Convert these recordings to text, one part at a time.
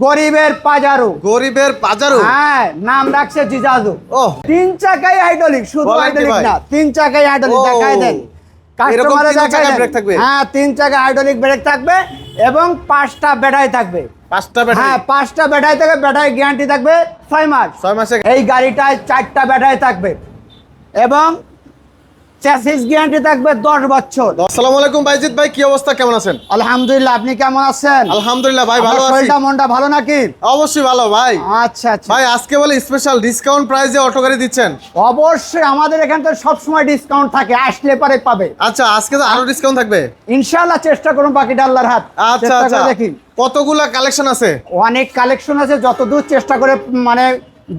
গরিবের পাজারো। গরিবের পাজারো, হ্যাঁ, নাম রাখছে জিজাজু। ও তিন চাকাই হাইড্রোলিক, শুধু হাইড্রোলিক না, তিন চাকাই হাইড্রোলিক। দেখাই দেন কাস্টমারে, দেখাই দেন। হ্যাঁ, তিন চাকা হাইড্রোলিক ব্রেক থাকবে এবং 5টা ব্যাটারি থাকবে। 5টা ব্যাটারি? হ্যাঁ, 5টা ব্যাটারি থাকবে। ব্যাটারি গ্যারান্টি থাকবে 6 মাস। 6 মাসে এই গাড়িটায় 4টা ব্যাটারি থাকবে এবং চ্যাসিস গ্যারান্টি থাকবে 10 বছর। আসসালামু আলাইকুম বাইজিৎ ভাই, কি অবস্থা, কেমন আছেন? আলহামদুলিল্লাহ, আপনি কেমন আছেন? আলহামদুলিল্লাহ ভাই, ভালো আছি। শরীরটা মনটা ভালো নাকি? অবশ্যই ভালো ভাই। আচ্ছা আচ্ছা ভাই, আজকে বলে স্পেশাল ডিসকাউন্ট প্রাইসে অটো গাড়ি দিচ্ছেন? অবশ্যই, আমাদের এখানে তো সবসময় ডিসকাউন্ট থাকে, আসলে পরে পাবে। আচ্ছা, আজকে তো আরো ডিসকাউন্ট থাকবে ইনশাআল্লাহ, চেষ্টা করুন, বাকিটা আল্লাহর হাত। আচ্ছা চেষ্টা আচ্ছা, করে দেখি। কতগুলা কালেকশন আছে? অনেক কালেকশন আছে, যতদূর চেষ্টা করে, মানে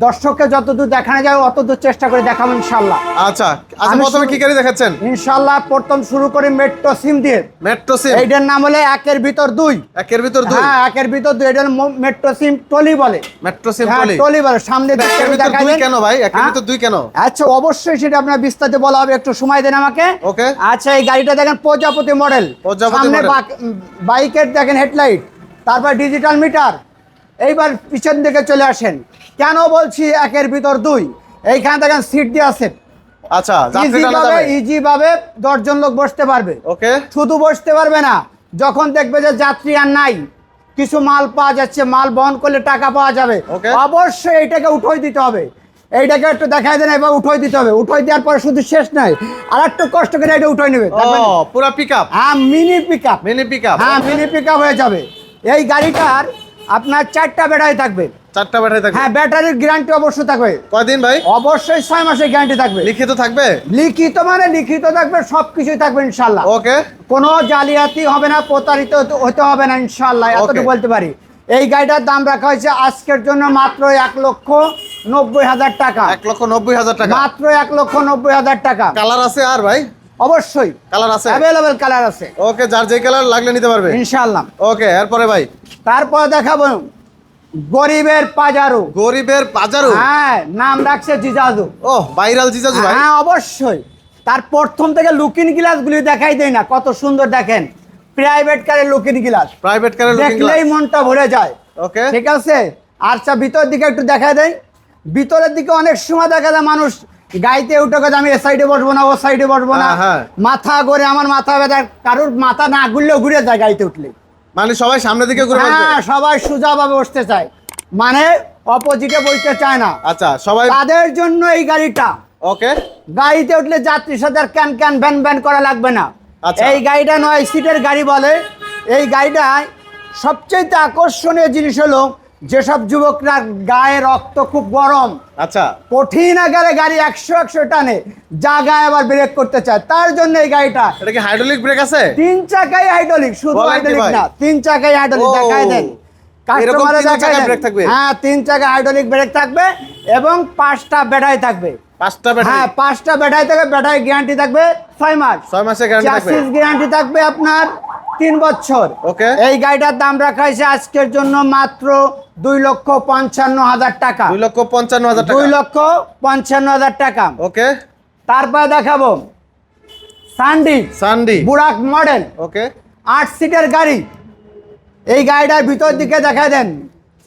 দর্শককে যতদূর দেখানো যায় অতদূর চেষ্টা করে দেখাবো ইনশাআল্লাহ। আচ্ছা আচ্ছা, প্রথমে কি গাড়ি দেখাচ্ছেন? ইনশাআল্লাহ প্রথম শুরু করি মেট্রো সিম দিয়ে। মেট্রো সিম, এইটার নাম হলে একের ভিতর দুই। একের ভিতর দুই? হ্যাঁ, একের ভিতর দুই। এটা মেট্রো সিম টলি বলে। মেট্রো সিম হ্যাঁ, টলি? টলি বলে। সামনে একের ভিতর দুই কেন ভাই? একের ভিতর দুই কেন? আচ্ছা, অবশ্যই সেটা আপনার বিস্তারিত বলা হবে, একটু সময় দেন আমাকে। ওকে। আচ্ছা, এই গাড়িটা দেখেন প্রজাপতি মডেল। সামনে বাইকের দেখেন হেডলাইট, তারপর ডিজিটাল মিটার। এইবার পিছন দিকে চলে আসেন। কেন বলছি একের ভিতর দুই? এইখানে দেখেন সিট দিয়ে আছে। আচ্ছা, যাত্রী টানা যাবে? ইজি ভাবে 10 জন লোক বসতে পারবে। ওকে। শুধু বসতে পারবে না, যখন দেখবে যে যাত্রী আর নাই, কিছু মাল পাওয়া যাচ্ছে, মাল বহন করলে টাকা পাওয়া যাবে, অবশ্যই এইটাকে উঠোই দিতে হবে। এইটাকে একটু দেখাই দেন, এবার উঠোই দিতে হবে। উঠোই দেওয়ার পরে শুধু শেষ নাই, আর একটু কষ্ট করে এটা উঠোই নেবে। পুরো পিকআপ? হ্যাঁ, মিনি পিকআপ। Mini pickup? হ্যাঁ, মিনি পিকআপ হয়ে যাবে। এই গাড়িটার আপনার 4টা ব্যাটারি থাকবে। 4টা ব্যাটারি থাকবে? হ্যাঁ, ব্যাটারির গ্যারান্টি অবশ্যই থাকবে। কয়দিন ভাই? অবশ্যই 6 মাসের গ্যারান্টি থাকবে। লিখিত থাকবে? লিখিত মানে লিখিত থাকবে, সবকিছুই থাকবে ইনশাআল্লাহ। ওকে। কোনো জালিয়াতি হবে না, প্রতারিত হতে হবে না ইনশাআল্লাহ, এতটুকু বলতে পারি। এই গাড়িটার দাম রাখা হয়েছে আজকের জন্য মাত্র 1,90,000 টাকা। 1,90,000 টাকা? মাত্র 1,90,000 টাকা। কালার আছে আর ভাই? অবশ্যই কালার আছে, অ্যাভেলেবল কালার আছে। ওকে, যার যে কালার লাগলে নিতে পারবে ইনশাআল্লাহ। ওকে, এরপরে ভাই? তারপর দেখাবো গরিবের পাজারো। গরিবের পাজারো? হ্যাঁ, নাম রাখছে জিজাজু। ও, ভাইরাল জিজাজু ভাই? হ্যাঁ, অবশ্যই। তার প্রথম থেকে লুকিং গ্লাস গুলি দেখাই দেয় না, কত সুন্দর দেখেন। প্রাইভেট কারের লুকিং গ্লাস, প্রাইভেট কারের লুকিং গ্লাস দেখলেই মনটা ভরে যায়। ওকে, ঠিক আছে। আচ্ছা, ভিতরের দিকে একটু দেখা দেয়। ভিতরের দিকে অনেক সময় দেখা যায় মানুষ গাড়িতে উঠে গেছে, আমি এ সাইডে বসবো না, ও সাইডে বসবো না, মাথা ঘুরে, আমার মাথা ব্যথা। কারোর মাথা না ঘুরলেও ঘুরে যায় গাড়িতে উঠলে, মানে সবাই সামনের দিকে ঘুরে বসবে? হ্যাঁ, সবাই সোজা ভাবে বসতে চায়, মানে অপোজিটে বসতে চায় না। আচ্ছা, সবাই তাদের জন্য এই গাড়িটা। ওকে। গাড়িতে উঠলে যাত্রীর সাথে আর ক্যান ক্যান ভ্যান ভ্যান করা লাগবে না। এই গাড়িটা 9 সিটের গাড়ি বলে। এই গাড়িটায় সবচেয়ে আকর্ষণীয় জিনিস হলো, যেসব যুবকরা গায়ে রক্ত খুব গরম, আচ্ছা, কঠিন আকারে গাড়ি 100 টানে, জায়গায় আবার ব্রেক করতে চায়, তার জন্য এই গাড়িটা। এটা কি হাইড্রোলিক ব্রেক আছে? 3 চাকাই হাইড্রোলিক, শুধু হাইড্রোলিক না, 3 চাকাই হাইড্রোলিক। দেখাই দেন কাস্টমারে, দেখাই দেন। হ্যাঁ, 3 চাকা হাইড্রোলিক ব্রেক থাকবে এবং 5টা ব্যাটারি থাকবে। 5টা ব্যাটারি? হ্যাঁ, 5টা ব্যাটারি থাকবে। ব্যাটারি গ্যারান্টি থাকবে 6 মাস। 6 মাসের গ্যারান্টি থাকবে। চ্যাসিস গ্যারান্টি থাকবে আপনার 3 বছর। ওকে। এই গাড়িটার দাম রাখা হয়েছে আজকের জন্য মাত্র 2,55,000 টাকা। 2,55,000 টাকা? 2,55,000 টাকা। ওকে। তারপর দেখাবো সান্ডি বুরাক মডেল। ওকে। 8 সিটের গাড়ি। এই গাড়িটার ভিতর দিকে দেখা দেন,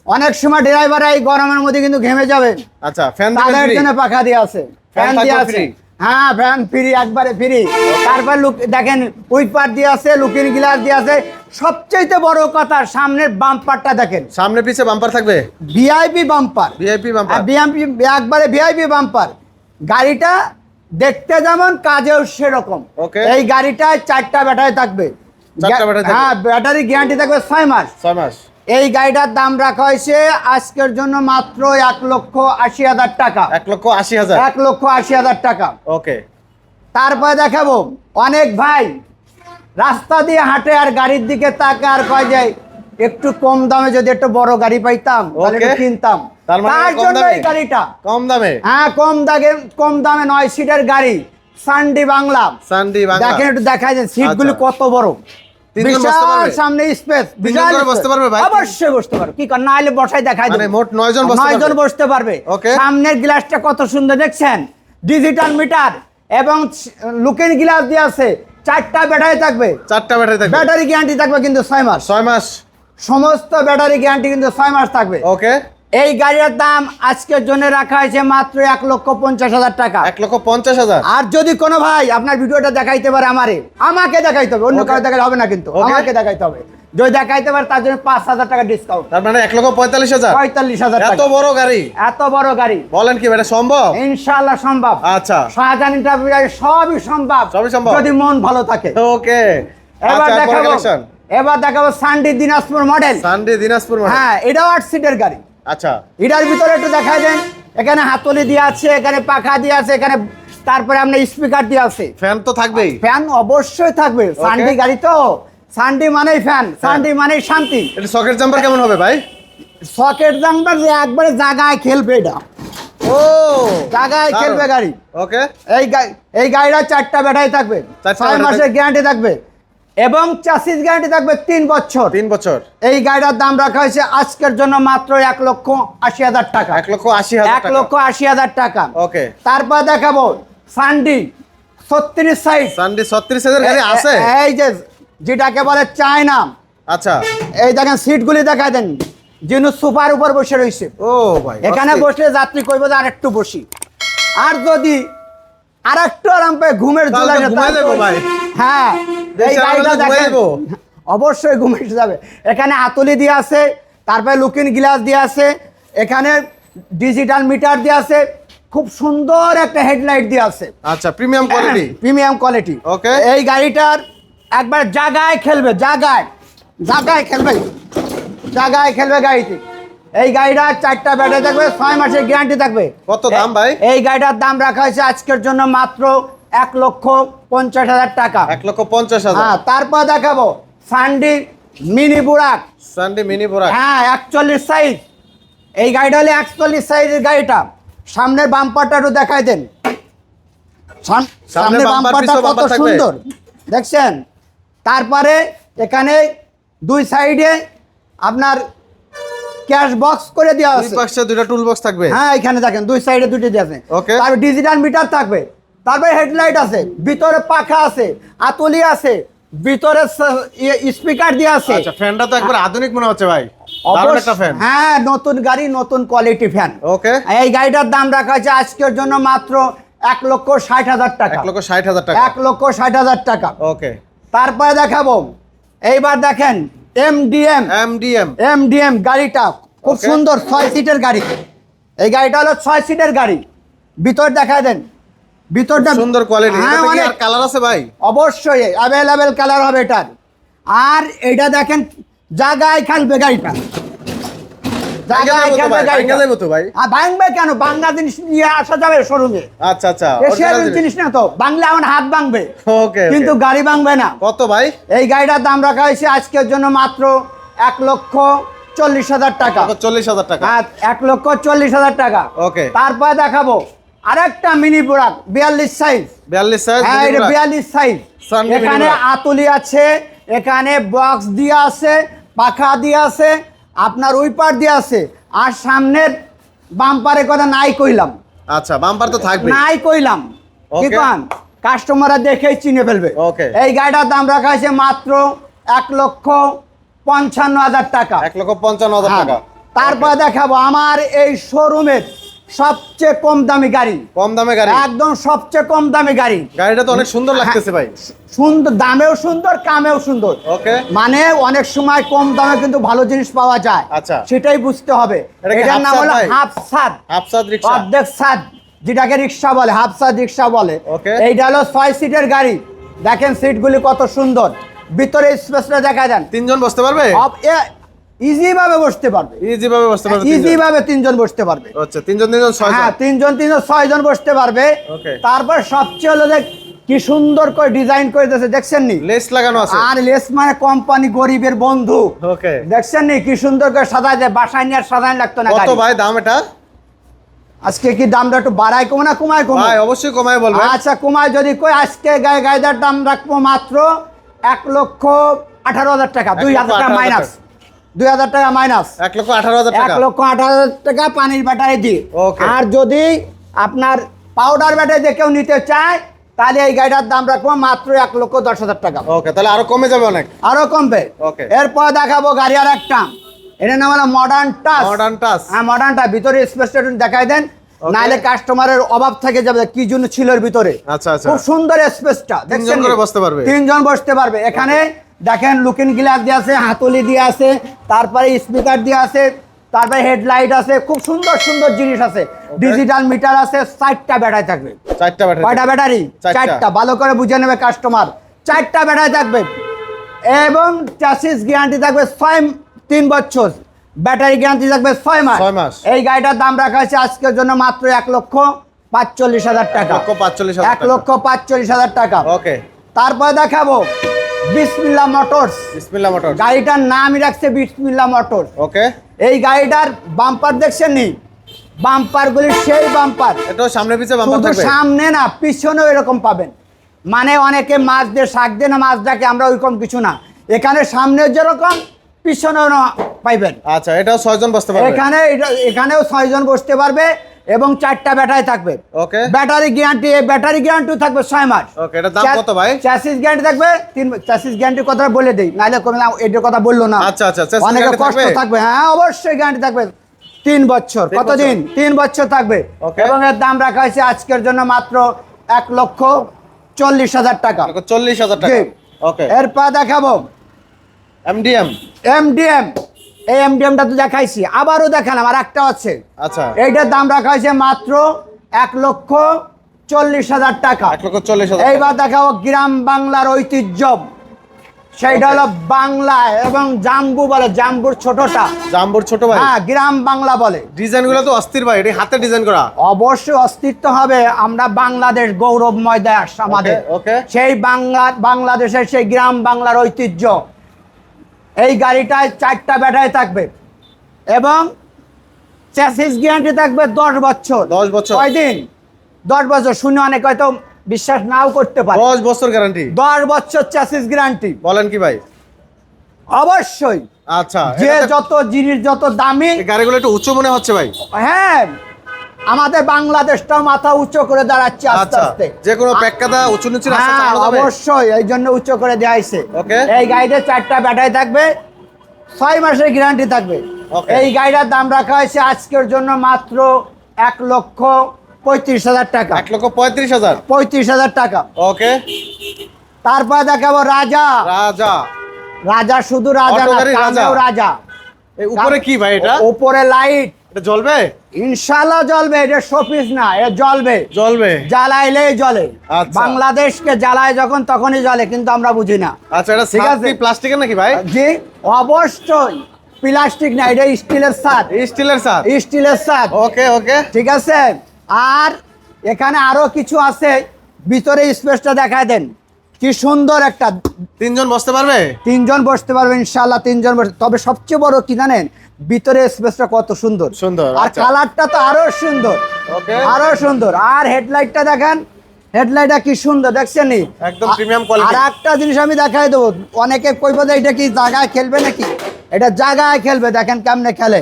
অনেক সময় ড্রাইভাররা এই গরমের মধ্যে কিন্তু ঘেমে যাবে। আচ্ছা, ফ্যান তাদের জন্য পাখা দিয়ে আছে, ফ্যান দিয়ে আছে। হ্যাঁ, ফ্যান ফ্রি, একবারে ফ্রি। তারপর দেখেন উইপার দিয়ে আছে, লুকিং গ্লাস দিয়ে আছে। সবচেয়ে বড় কথা, সামনের বাম্পারটা দেখেন। সামনে পিছে বাম্পার থাকবে? VIP bumper. VIP bumper? একবারে ভিআইপি বাম্পার। গাড়িটা দেখতে যেমন, কাজেও সেরকম। ওকে। এই গাড়িটায় 4টা ব্যাটারি থাকবে। 4টা ব্যাটারি? হ্যাঁ, ব্যাটারি গ্যারান্টি থাকবে 6 মাস। 6 মাস। এই গাড়িটার দাম রাখা হয়েছে আজকের জন্য মাত্র 1,80,000 টাকা। 1,80,000? 1,80,000 টাকা। ওকে। তারপরে দেখাবো, অনেক ভাই রাস্তা দিয়ে হাঁটে আর গাড়ির দিকে তাকে আর কয় যায়, একটু কম দামে যদি একটু বড় গাড়ি পাইতাম তাহলে কিনতাম। তার জন্য এই গাড়িটা কম দামে? হ্যাঁ, কম দামে 9 সিটের গাড়ি, সান্ডি বাংলা। দেখেন, একটু দেখাই দেন সিটগুলো কত বড়, বিশাল সামনে স্পেস, বিশাল বসতে পারবে ভাই? অবশ্যই বসতে পারবে, কি কর না হলে বসাই দেখাই দেন। মানে মোট 9 জন বসতে পারবে। সামনের গ্লাসটা কত সুন্দর দেখছেন, ডিজিটাল মিটার এবং লুকিং গ্লাস দিয়ে আছে। 4টা ব্যাটারি থাকবে। 4টা ব্যাটারি থাকবে? ব্যাটারি গ্যারান্টি থাকবে কিন্তু 6 মাস। 6 মাস? সমস্ত ব্যাটারি গ্যারান্টি কিন্তু 6 মাস থাকবে। ওকে, এই গাড়ির দাম আজকের জন্য রাখা হয়েছে মাত্র 1,50,000 টাকা। 1,50,000। আর যদি কোনো ভাই আপনার ভিডিওটা দেখাইতে পারে আমাকে দেখাইতে হবে, অন্য কারো দেখালে হবে না কিন্তু, আমাকে দেখাইতে হবে। যদি দেখাইতে পারে তার জন্য 5,000 টাকা ডিসকাউন্ট। তার মানে 1,45,000। 45,000 এত টাকা। বড় গাড়ি, এত বড় গাড়ি বলেন কি এটা সম্ভব? ইনশাআল্লাহ সম্ভব। আচ্ছা, শাহজাহান ইন্টারপ্রাইজ সবই সম্ভব, সবই সম্ভব যদি মন ভালো থাকে। ওকে, এবার আচ্ছা, দেখাবো কালেকশন। এবার দেখাবো Sunday Dinajpur model. Sunday Dinajpur model. হ্যাঁ, এটাও 8 সিটের গাড়ি। আচ্ছা, এটার ভিতরে একটু দেখাই দেন। এখানে হাতলি দিয়ে আছে, এখানে পাখা দিয়ে আছে, এখানে তারপরে আপনার স্পিকার দিয়ে আছে। ফ্যান তো থাকবেই। ফ্যান অবশ্যই থাকবে, সানডি গাড়ি তো, সানডি মানেই ফ্যান, সানডি মানেই শান্তি। এটা সকেট জাম্পার কেমন হবে ভাই? সকেট জাম্পার একবারে জায়গায় খেলবে, এটা ও জায়গায় খেলবে গাড়ি। ওকে, এই গাড়িটা 4টা ব্যাটারি থাকবে, 6 মাসের গ্যারান্টি থাকবে এবং চাসিস গ্যারান্টি থাকবে 3 বছর। 3 বছর। এই গাড়িটার দাম রাখা হয়েছে আজকের জন্য মাত্র 1,80,000 টাকা। 1,80,000 টাকা। 1,80,000 টাকা। ওকে, তারপর দেখাবো সানডি 36 সাইজ। সানডে 36,000 গাড়ি আছে। এই যে যেটাকে বলে চায়না। আচ্ছা, এই দেখেন সিটগুলি দেখাই দেন, যিনি সুপার উপর বসে রয়েছে। ও ভাই, এখানে বসলে যাত্রী কইবে যে আরেকটু বসি, আর যদি আরেকটু আরাম পায় ঘুমের তাহলে ঝুলায় তো ঘুমাই যাবো ভাই। হ্যাঁ, এই গাড়িটা ঘুমাই দেখেন যাবো। অবশ্যই ঘুমে যাবে। এখানে হাতলি দিয়ে আছে, তারপরে লুকিং গ্লাস দিয়ে আছে, এখানে ডিজিটাল মিটার দিয়ে আছে, খুব সুন্দর একটা হেডলাইট দিয়ে আছে। আচ্ছা, premium quality. Premium quality. Okay. এই গাড়িটার একবার জায়গায় খেলবে, জায়গায় খেলবে গাড়িতে। এই গাড়িটার 4টা ব্যাটারি থাকবে, 6 মাসের গ্যারান্টি থাকবে। কত দাম ভাই? এই গাড়িটার দাম রাখা হয়েছে আজকের জন্য মাত্র 1,50,000 টাকা। 1,50,000। হ্যাঁ, তারপর দেখাবো সানডি মিনি বুরাক। সানডে মিনি বোরা। হ্যাঁ, 41 সাইজ। এই গাড়িটা হলে 41 সাইজের গাড়িটা। সামনের বাম্পারটা একটু দেখাই দেন। সামনের বাম্পার, বাম্পারটা পিছনে কত বাম্পার থাকবে। সুন্দর দেখছেন। তারপরে এখানে 2 সাইডে আপনার ক্যাশ বক্স করে দেওয়া দুই আছে। পাশে দুটো টুল বক্স থাকবে। হ্যাঁ, এখানে দেখেন 2 সাইডে 2টি দিয়ে আছে। ওকে। তারপর ডিজিটাল মিটার থাকবে, তারপরে হেডলাইট আছে, ভিতরে পাখা আছে, আতুলি আছে, ভিতরে স্পিকার দিয়ে আছে। আচ্ছা, ফ্যানটা তো একবার আধুনিক মনে হচ্ছে ভাই। দারুণ একটা ফ্যান। হ্যাঁ, নতুন গাড়ি, নতুন কোয়ালিটি ফ্যান। ওকে, এই গাড়িটার দাম রাখা হয়েছে আজকের জন্য মাত্র 1,60,000 টাকা। 1,60,000 টাকা। 1,60,000 টাকা। ওকে, তারপরে দেখাবো, এইবার দেখেন এমডিএম গাড়িটা খুব Okay. সুন্দর, 6 সিটের গাড়ি। এই গাড়িটা হলো 6 সিটের গাড়ি। ভিতর দেখা দেন, ভিতরটা সুন্দর কোয়ালিটি। হ্যাঁ, এটাতে কি অনেক। আর কালার আছে ভাই? অবশ্যই অ্যাভেলেবেল কালার হবে এটার। আর এটা দেখেন জায়গায় খেলবে গাড়িটা, জায়গায় খেলবে গাড়িটা। যাবো তো ভাই। আর ভাঙবে কেন, বাংলা জিনিস নিয়ে আসা যাবে শোরুমে। আচ্ছা আচ্ছা, এশিয়ার জিনিস না তো, বাংলা আমার হাত ভাঙবে ওকে, কিন্তু গাড়ি ভাঙবে না। কত ভাই? এই গাড়িটার দাম রাখা হয়েছে আজকের জন্য মাত্র 1,40,000 টাকা। 40,000 টাকা। হ্যাঁ, 1,40,000 টাকা। ওকে। তারপর দেখাবো আরেকটা মিনি বুরাক 42 সাইজ। 42 সাইজ। হ্যাঁ, এটা 42 সাইজ। Sunny mini এখানে Burak। আতুলি আছে, এখানে বক্স দিয়ে আছে, পাখা দিয়ে আছে, আপনার উইপার দিয়ে আছে। আর সামনের বাম্পারের কথা নাই কইলাম, আচ্ছা, বাম্পার তো থাকবে। নাই কইলাম কি Okay. কান, কাস্টমাররা দেখেই চিনে ফেলবে। Okay. এই গাড়িটার দাম রাখা হয়েছে মাত্র 1,55,000 টাকা। 1,55,000 হ্যাঁ। টাকা। তারপর দেখাবো আমার এই শোরুমের সবচেয়ে কম দামি গাড়ি, কম দামে গাড়ি। একদম সবচেয়ে কম দামি গাড়ি। গাড়িটা তো অনেক সুন্দর লাগতেছে ভাই। সুন্দর, দামেও সুন্দর, কামেও সুন্দর। ওকে, মানে অনেক সময় কম দামে কিন্তু ভালো জিনিস পাওয়া যায়। আচ্ছা। সেটাই বুঝতে হবে। এটা কি এটার নাম হাফ হলো ছাদ ভাই? হাফ ছাদ, হাফসাদ রিকশা। অর্ধেক ছাদ, যেটাকে রিক্সা বলে, হাফ ছাদ রিক্সা বলে। Okay. এইটা হলো 6 সিটের গাড়ি। দেখেন সিটগুলি কত সুন্দর, ভিতরে স্পেসটা দেখা যান। 3 জন বসতে পারবে? ইজি ভাবে বসতে পারবে, ইজি ভাবে বসতে পারবে। ইজি ভাবে 3 জন বসতে পারবে। আচ্ছা, 3 জন 6 হ্যাঁ, জন। 3 জন 6 জন বসতে পারবে। Okay. তারপর সবচেয়ে হলো যে কি সুন্দর করে ডিজাইন করে দিয়েছে, দেখছেন নি? লেস লাগানো আছে। আর লেস মানে কোম্পানি গরিবের বন্ধু। ওকে, দেখছেন নি কি সুন্দর করে সাজায় যায়, বাসায় নিয়ে আর সাজায় লাগতো না কত গাড়ি। ভাই দাম এটা? আজকে কি দামটা একটু বাড়ায় কমে না কমায় কমে? ভাই অবশ্যই কমায় বলবেন। আচ্ছা, কমায় যদি কই, আজকে গাড়িটার দাম রাখবো মাত্র 1,18,000 টাকা। 2,000 টাকা মাইনাস, 2,000 টাকা মাইনাস, 1,18,000 টাকা। 1,18,000 টাকা পানির ব্যাটারি দিয়ে। Okay. আর যদি আপনার পাউডার ব্যাটারি দিয়ে কেউ নিতে চায় তাহলে এই গাড়িটার দাম রাখবো মাত্র 1,10,000 টাকা। ওকে, তাহলে আরো কমে যাবে অনেক। আরো কমবে। ওকে। এরপর দেখাবো গাড়ি আর একটা, এটা নাম হলো মডার্ন টাচ। Modern touch. হ্যাঁ, মডার্ন টাচ। ভিতরে স্পেসটা একটু দেখাই দেন, নাহলে কাস্টমারের অভাব থেকে যাবে কি জন্য ছিল এর ভিতরে। আচ্ছা আচ্ছা, খুব সুন্দর স্পেসটা, তিনজন করে বসতে পারবে। তিনজন বসতে পারবে। এখানে দেখেন লুকিং গ্লাস দিয়ে আছে, হাতলি দিয়ে আছে, তারপরে স্পিকার দিয়ে আছে, তারপরে হেডলাইট আছে, খুব সুন্দর সুন্দর জিনিস আছে। ডিজিটাল মিটার আছে, 4টা ব্যাটারি থাকবে। 4টা ব্যাটারি। কয়টা ব্যাটারি? 4টা। ভালো করে বুঝে নেবে কাস্টমার, 4টা ব্যাটারি থাকবে এবং চ্যাসিস গ্যারান্টি থাকবে 3 বছর, ব্যাটারি গ্যারান্টি থাকবে 6 মাস। 6 মাস। এই গাড়িটার দাম রাখা হয়েছে আজকের জন্য মাত্র 1,45,000 টাকা। 1,45,000 1,45,000 টাকা। ওকে। তারপর দেখাবো বিসমিল্লাহ মোটরস। বিসমিল্লাহ মোটরস। গাড়িটার নামই রাখছে বিসমিল্লাহ মোটরস। ওকে। এই গাড়িটার বাম্পার দেখছেন নি? বাম্পারগুলি সেই বাম্পার, এটাও সামনে পিছে বাম্পার শুধু থাকবে। সামনে না, পিছনেও এরকম পাবেন। মানে অনেকে মাছ দিয়ে শাক দিয়ে না মাছ ডাকে, আমরা ওইরকম কিছু না। এখানে সামনে যেরকম পিছনেও পাইবেন। আচ্ছা, এটাও 6 জন বসতে পারবে। এখানেও 6 জন বসতে পারবে এবং 4টা ব্যাটারি থাকবে। ওকে। ব্যাটারি গ্যারান্টি, ব্যাটারি গ্যারান্টি থাকবে 6 মাস। ওকে, এটা দাম কত ভাই? চ্যাসিস গ্যারান্টি থাকবে 3। চ্যাসিস গ্যারান্টির কথা বলে দেই, নাহলে কমে না, এটার কথা বললো না। আচ্ছা আচ্ছা, chassis অনেকে guarantee কষ্ট থাকবে? থাকবে। হ্যাঁ, অবশ্যই গ্যারান্টি থাকবে 3 বছর। 3 কতদিন? 3 বছর থাকবে। ওকে। এবং এর দাম রাখা হয়েছে আজকের জন্য মাত্র 1,40,000 টাকা। 40,000 টাকা। জি। ওকে। এরপর দেখাবো এমডিএম। এমডিএম। এই এমডিএমটা তো দেখাইছি, আবারও দেখালাম, আর একটা আছে। আচ্ছা, এইটার দাম রাখা হয়েছে মাত্র 1,40,000 টাকা। 1,40,000। এইবার দেখাবো গ্রাম বাংলার ঐতিহ্য, সেইটা হলো বাংলা এবং জাম্বু বলে, জাম্বুর ছোটটা। জাম্বুর ছোট ভাই। হ্যাঁ, গ্রাম বাংলা বলে। ডিজাইনগুলো তো অস্থির ভাই, এটা হাতে ডিজাইন করা। অবশ্যই অস্তিত্ব হবে। আমরা বাংলাদেশ গৌরবময় দেশ আমাদের। ওকে। সেই বাংলাদেশের সেই গ্রাম বাংলার ঐতিহ্য। এই গাড়িটায় 4টা ব্যাটারি থাকবে এবং চ্যাসিস গ্যারান্টি থাকবে 10 বছর। 10 বছর। কয়দিন? 10 বছর। শুনে অনেক হয়তো বিশ্বাস নাও করতে পারে। 10 বছর গ্যারান্টি। 10 বছর চ্যাসিস গ্যারান্টি। বলেন কি ভাই? অবশ্যই। আচ্ছা, যে যত জিনিস যত দামি, এই গাড়িগুলো একটু উঁচু মনে হচ্ছে ভাই। হ্যাঁ, আমাদের বাংলাদেশটাও মাথা উঁচু করে দাঁড়াচ্ছে আস্তে আচ্ছা, আস্তে। যে কোনো প্যাককাদা উঁচু নিচু রাস্তা হ্যাঁ, চালানো যাবে? অবশ্যই, এই জন্য উচ্চ করে দেওয়া হয়েছে। ওকে। এই গাড়িতে 4টা ব্যাটারি থাকবে, 6 মাসের গ্যারান্টি থাকবে। ওকে। এই গাড়িটার দাম রাখা হয়েছে আজকের জন্য মাত্র 1,35,000 টাকা। 1,35,000। 35,000 টাকা। ওকে। তারপর দেখাবো রাজা। রাজা। রাজা শুধু রাজা অটো না, গাড়ির রাজা। কামেও রাজা। এই উপরে কি ভাই এটা? উপরে লাইট, এটা জ্বলবে? ইনশাআল্লাহ জ্বলবে। এটা শোপিস না, এটা জ্বলবে। জ্বলবে। জ্বালাইলেই জ্বলে। আচ্ছা। বাংলাদেশকে জ্বালায় যখন তখনই জ্বলে, কিন্তু আমরা বুঝি না। আচ্ছা, এটা ঠিক ঠিক আছে। আছে, প্লাস্টিকের নাকি ভাই? জি, অবশ্যই প্লাস্টিক না, এটা স্টিলের ছাদ। স্টিলের সাথ। স্টিলের ছাদ। ওকে ওকে। ঠিক আছে। আর এখানে আরো কিছু আছে, ভিতরে স্পেসটা দেখায় দেন, কি সুন্দর একটা। 3 জন বসতে পারবে? 3 জন বসতে পারবে ইনশাআল্লাহ, 3 জন বসতে। তবে সবচেয়ে বড় কি জানেন? ভিতরে স্পেসটা কত সুন্দর। সুন্দর, আর আচ্ছা। কালারটা তো আরো সুন্দর। ওকে। আরো সুন্দর। আর হেডলাইটটা দেখেন, হেডলাইটটা কি সুন্দর, দেখছেন নি? একদম প্রিমিয়াম কোয়ালিটি। আর একটা জিনিস আমি দেখাই দেবো, অনেকে কইব যে এটা কি জায়গায় খেলবে নাকি? এটা জায়গায় খেলবে। দেখেন কেমনে খেলে,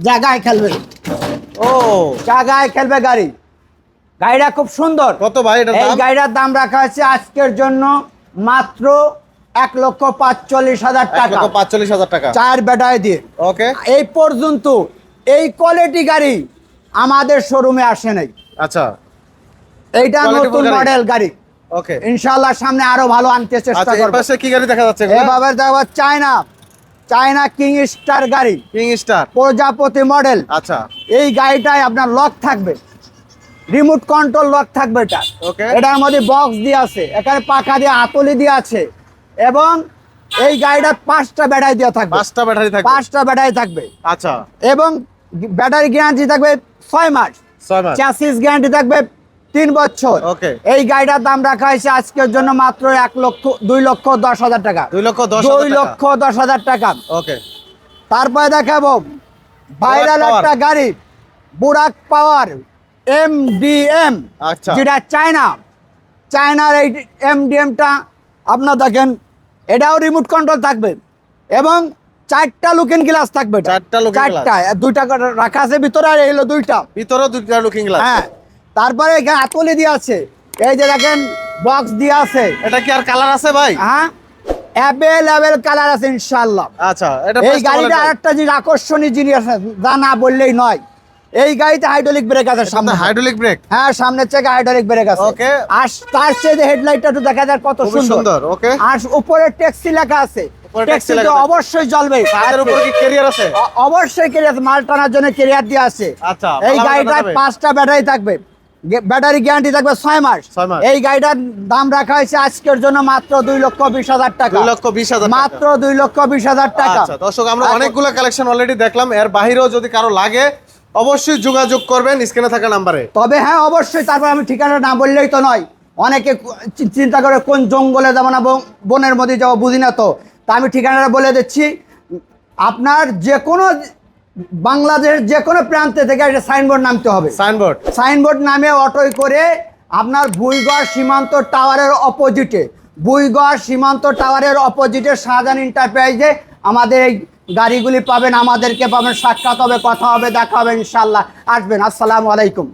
জায়গায় খেলবে। ও, জায়গায় খেলবে গাড়ি। গাড়িটা খুব সুন্দর। কত ভাই এটার এই দাম? গাড়িটার দাম রাখা আছে আজকের জন্য মাত্র 1,45,000 টাকা। 1,45,000 টাকা। 4 ব্যাটারি দিয়ে। ওকে। এই পর্যন্ত এই কোয়ালিটি গাড়ি আমাদের শোরুমে আসে নাই। আচ্ছা। এইটা Quality নতুন full গাড়ি। মডেল গাড়ি। ওকে। ইনশাআল্লাহ সামনে আরো ভালো আনতে চেষ্টা আচ্ছা, এর করব। পাশে কি গাড়ি দেখা যাচ্ছে এগুলো? এভাবে দেখো চায়না কিং স্টার গাড়ি, কিং স্টার। প্রজাপতি মডেল। আচ্ছা। এই গাড়িটায় আপনার লক থাকবে, রিমোট কন্ট্রোল লক থাকবে। এটা ওকে। এটার মধ্যে বক্স দিয়ে আছে, এখানে পাখা দিয়ে হাতলি দিয়ে আছে এবং এই গাড়িটা 5টা ব্যাটারি দেওয়া থাকবে। 5টা ব্যাটারি থাকবে। 5টা ব্যাটারি থাকবে আচ্ছা। এবং ব্যাটারি গ্যারান্টি থাকবে 6 মাস। 6 মাস। চ্যাসিস গ্যারান্টি থাকবে 3 বছর। ওকে। এই গাড়িটার দাম রাখা হয়েছে আজকের জন্য মাত্র 2,10,000 টাকা। 2,10,000 টাকা। ওকে। তারপরে দেখাবো ভাইরাল Power। একটা গাড়ি, বুরাক পাওয়ার MDM। আচ্ছা। যেটা চায়নার এই MDMটা আপনার দেখেন, এটাও রিমোট কন্ট্রোল থাকবে এবং 4টা লুকিং গ্লাস থাকবে। 4টা looking glass। 4টা, 2টা রাখা আছে ভিতরে, আর এগুলো 2টা। ভিতরেও 2টা লুকিং গ্লাস। হ্যাঁ। তারপরে এখানে হাতলি দিয়ে আছে। এই যে দেখেন বক্স দিয়ে আছে। এটা কি আর কালার আছে ভাই? হ্যাঁ, অ্যাভেলেবেল কালার আছে ইনশাআল্লাহ। আচ্ছা, এটা এই গাড়িটা আরেকটা জিনিস আকর্ষণীয় জিনিস আছে, যা না বললেই নয়। এই গাড়িতে হাইড্রোলিক ব্রেক আছে সামনে। Hydraulic break? হ্যাঁ, সামনের থেকে হাইড্রোলিক ব্রেক আছে। ওকে। আর তার চেয়ে হেডলাইটটা একটু দেখা যায় কত খুব সুন্দর। ওকে। আর উপরে ট্যাক্সি লেখা আছে, ট্যাক্সি তো অবশ্যই জ্বলবে। তার উপরে কি ক্যারিয়ার আছে? অবশ্যই ক্যারিয়ার, মাল টানার জন্য ক্যারিয়ার দিয়ে আছে। আচ্ছা, এই গাড়িটায় 5টা ব্যাটারি থাকবে, ব্যাটারি গ্যারান্টি থাকবে 6 মাস। এই গাড়িটার দাম রাখা হয়েছে আজকের জন্য মাত্র 2,20,000 টাকা। 2,20,000 মাত্র 2,20,000 টাকা। আচ্ছা দর্শক, আমরা অনেকগুলো কালেকশন অলরেডি দেখলাম, এর বাইরেও যদি কারো লাগে অবশ্যই যোগাযোগ করবেন স্ক্রিনে থাকা নাম্বারে। তবে হ্যাঁ, অবশ্যই তারপর আমি ঠিকানা না বললেই তো নয়। অনেকে চিন্তা করে কোন জঙ্গলে যাবো না বনের মধ্যে যাবো, বুঝি না তো। তা আমি ঠিকানাটা বলে দিচ্ছি, আপনার যে কোনো বাংলাদেশের যে কোনো প্রান্তে থেকে একটা সাইনবোর্ড নামতে হবে। সাইনবোর্ড নামে অটোয় করে আপনার ভুইগড় সীমান্ত টাওয়ারের অপোজিটে, ভুইগড় সীমান্ত টাওয়ারের অপোজিটে শাহজাহান এন্টারপ্রাইজে আমাদের এই গাড়িগুলি পাবেন, আমাদেরকে পাবেন, সাক্ষাৎ হবে, কথা হবে, দেখা হবে ইনশাল্লাহ। আসবেন। আসসালামু আলাইকুম।